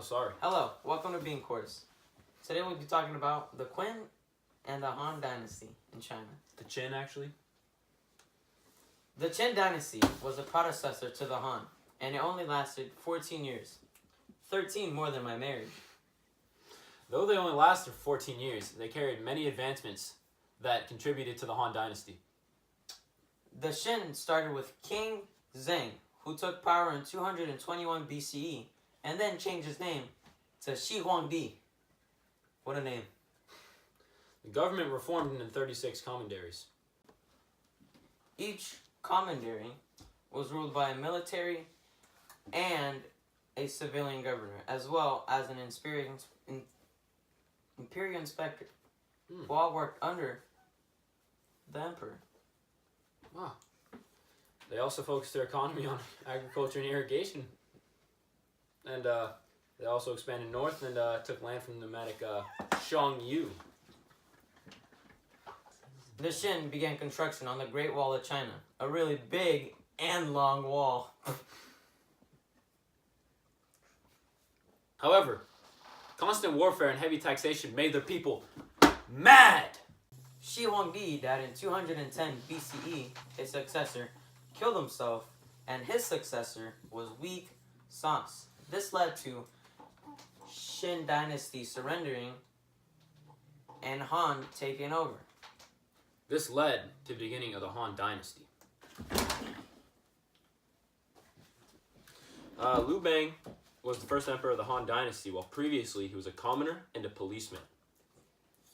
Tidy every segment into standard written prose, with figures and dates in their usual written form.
sorry. Hello, welcome to Bean Course. Today we'll be talking about the Qin and the Han Dynasty in China. The Qin, actually? The Qin Dynasty was a predecessor to the Han, and it only lasted 14 years. 13 more than my marriage. Though they only lasted 14 years, they carried many advancements that contributed to the Han Dynasty. The Qin started with King Zheng, who took power in 221 BCE, and then changed his name to Shi Huangdi. What a name. The government reformed into 36 commanderies. Each commandery was ruled by a military and a civilian governor, as well as an imperial inspector, who all worked under the emperor. Wow. They also focused their economy on agriculture and irrigation. And they also expanded north and took land from the nomadic Xiongnu. The Qin began construction on the Great Wall of China, a really big and long wall. However, constant warfare and heavy taxation made their people mad. Shi Huangdi died in 210 BCE. His successor killed himself, and his successor was weak sauce. This led to Qin Dynasty surrendering and Han taking over. This led to the beginning of the Han Dynasty. Liu Bang was the first emperor of the Han Dynasty, while previously he was a commoner and a policeman.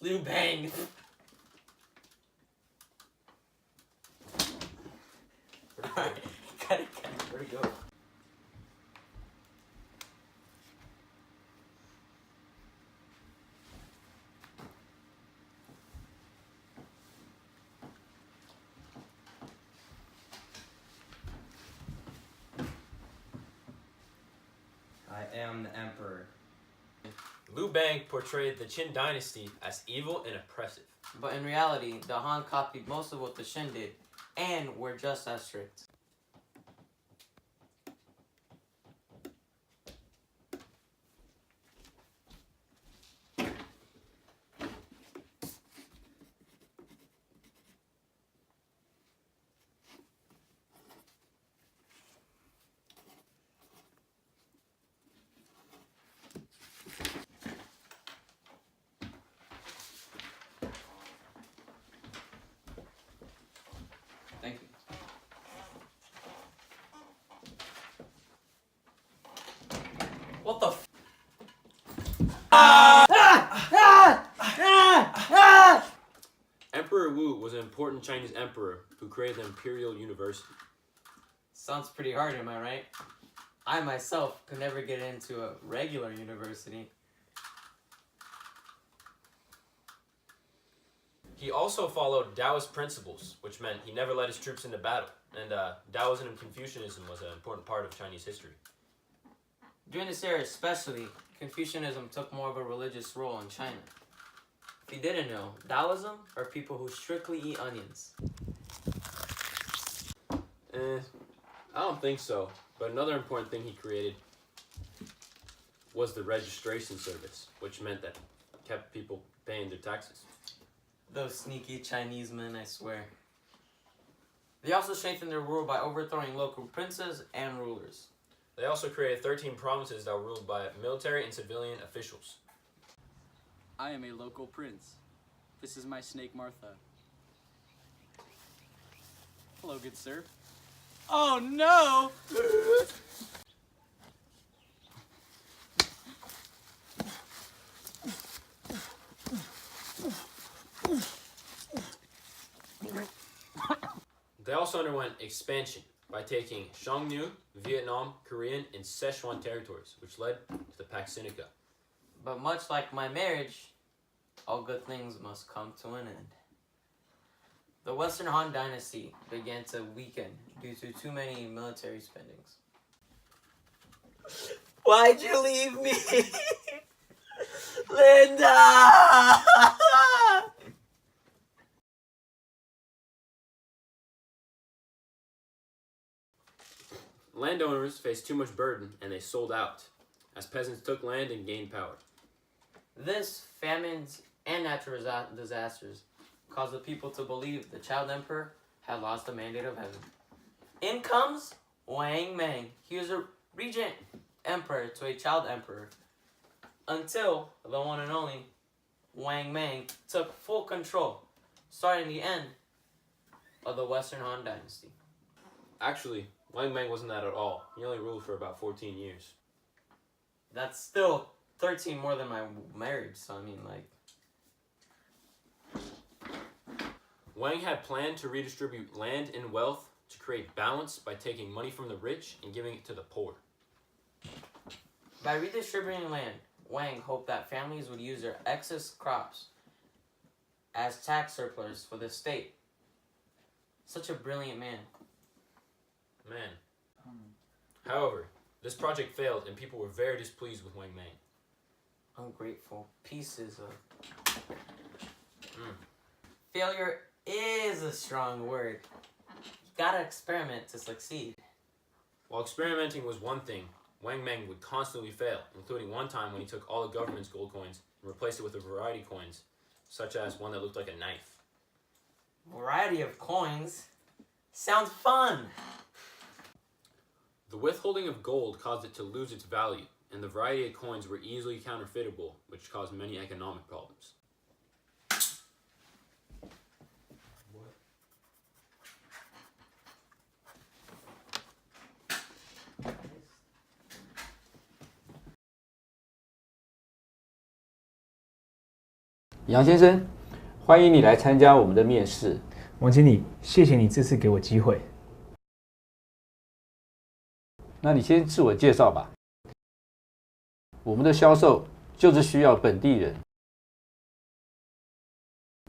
Liu Bang. Alright, cut it. Where'd it go? I am the emperor. Liu Bang portrayed the Qin Dynasty as evil and oppressive. But in reality, the Han copied most of what the Qin did, and were just as strict. Thank you. What the f- Emperor Wu was an important Chinese emperor who created the Imperial University. Sounds pretty hard, am I right? I myself could never get into a regular university. He also followed Taoist principles, which meant he never led his troops into battle. And Taoism and Confucianism was an important part of Chinese history. During this era especially, Confucianism took more of a religious role in China. If you didn't know, Taoism are people who strictly eat onions. I don't think so. But another important thing he created was the registration service, which meant that kept people paying their taxes. Those sneaky Chinese men, I swear. They also strengthened their rule by overthrowing local princes and rulers. They also created 13 provinces that were ruled by military and civilian officials. I am a local prince. This is my snake Martha. Hello, good sir. Oh no! They also underwent expansion by taking Xiongnu, Vietnam, Korean, and Sichuan territories, which led to the Pax Sinica. But much like my marriage, all good things must come to an end. The Western Han Dynasty began to weaken due to too many military spendings. Why'd you leave me? Linda! Landowners faced too much burden and they sold out. as peasants took land and gained power. This, famines, and natural disasters caused the people to believe the child emperor had lost the mandate of heaven. In comes Wang Mang. He was a regent emperor to a child emperor until the one and only Wang Mang took full control, starting the end of the Western Han Dynasty. Actually, Wang Mang wasn't that at all. He only ruled for about 14 years. That's still 13 more than my marriage, so I mean, like... Wang had planned to redistribute land and wealth to create balance by taking money from the rich and giving it to the poor. By redistributing land, Wang hoped that families would use their excess crops as tax surplus for the state. Such a brilliant man. However, this project failed and people were very displeased with Wang Mang. Ungrateful pieces of... Failure is a strong word. You gotta experiment to succeed. While experimenting was one thing, Wang Mang would constantly fail, including one time when he took all the government's gold coins and replaced it with a variety of coins, such as one that looked like a knife. Variety of coins? Sounds fun! The withholding of gold caused it to lose its value, and the variety of coins were easily counterfeitable, which caused many economic problems. "杨先生，欢迎你来参加我们的面试。王经理，谢谢你这次给我机会。那你先自我介绍吧。我们的销售就是需要本地人。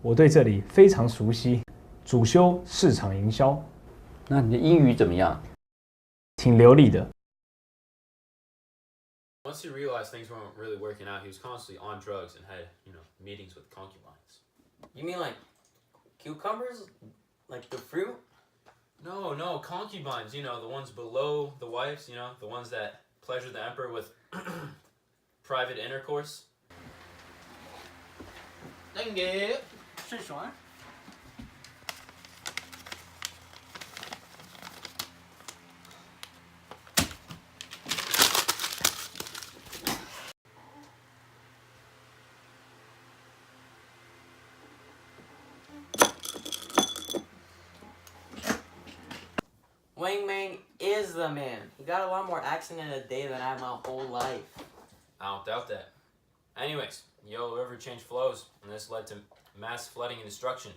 我对这里非常熟悉，主修市场营销。那你的英语怎么样？挺流利的。Once he realized things weren't really working out, he was constantly on drugs and had, meetings with concubines. You mean like cucumbers? Like the fruit? No, concubines, the ones below the wives, the ones that pleasure the emperor with private intercourse. 顺爽。Wang Mang is the man. He got a lot more action in a day than I have my whole life. I don't doubt that. Anyways, the Yellow River changed flows, and this led to mass flooding and destruction.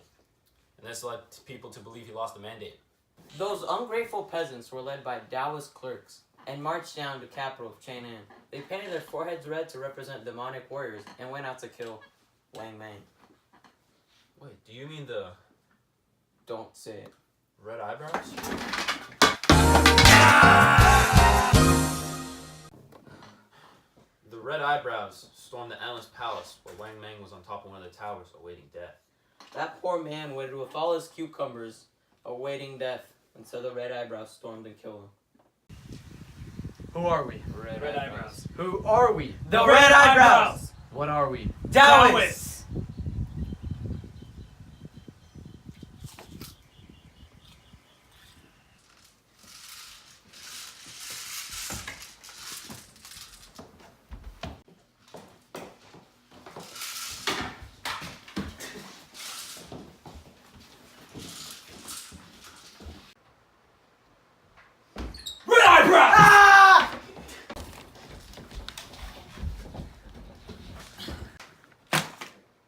And this led people to believe he lost the mandate. Those ungrateful peasants were led by Taoist clerks and marched down to the capital of Chang'an. They painted their foreheads red to represent demonic warriors and went out to kill Wang Mang. Wait, do you mean the Don't say it. red eyebrows? The Red Eyebrows stormed the Endless Palace, where Wang Mang was on top of one of the towers awaiting death. That poor man waited with all his cucumbers, awaiting death, until the Red Eyebrows stormed and killed him. Who are we? Red Eyebrows. Who are we? The Red Eyebrows! What are we? Taoists!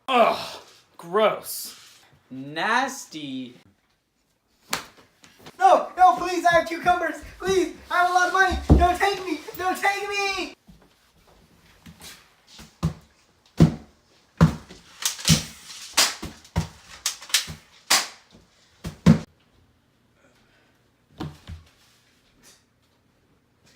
Ugh, gross. Nasty. No, please, I have cucumbers. Please, I have a lot of money. Don't take me. Don't take me.